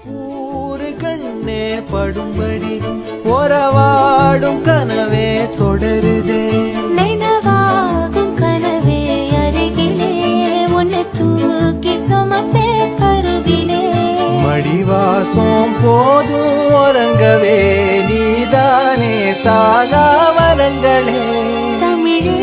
ஊரு கண்ணே படும்படி உறவாடும் கனவே தொடருதே நினைவாகும் கனவே அருகிலே உன்னை தூக்கி சுமப்பே கருவிலே மடிவாசம் போதும் உறங்கவே நீதானே சாகா வரங்களே தமிழே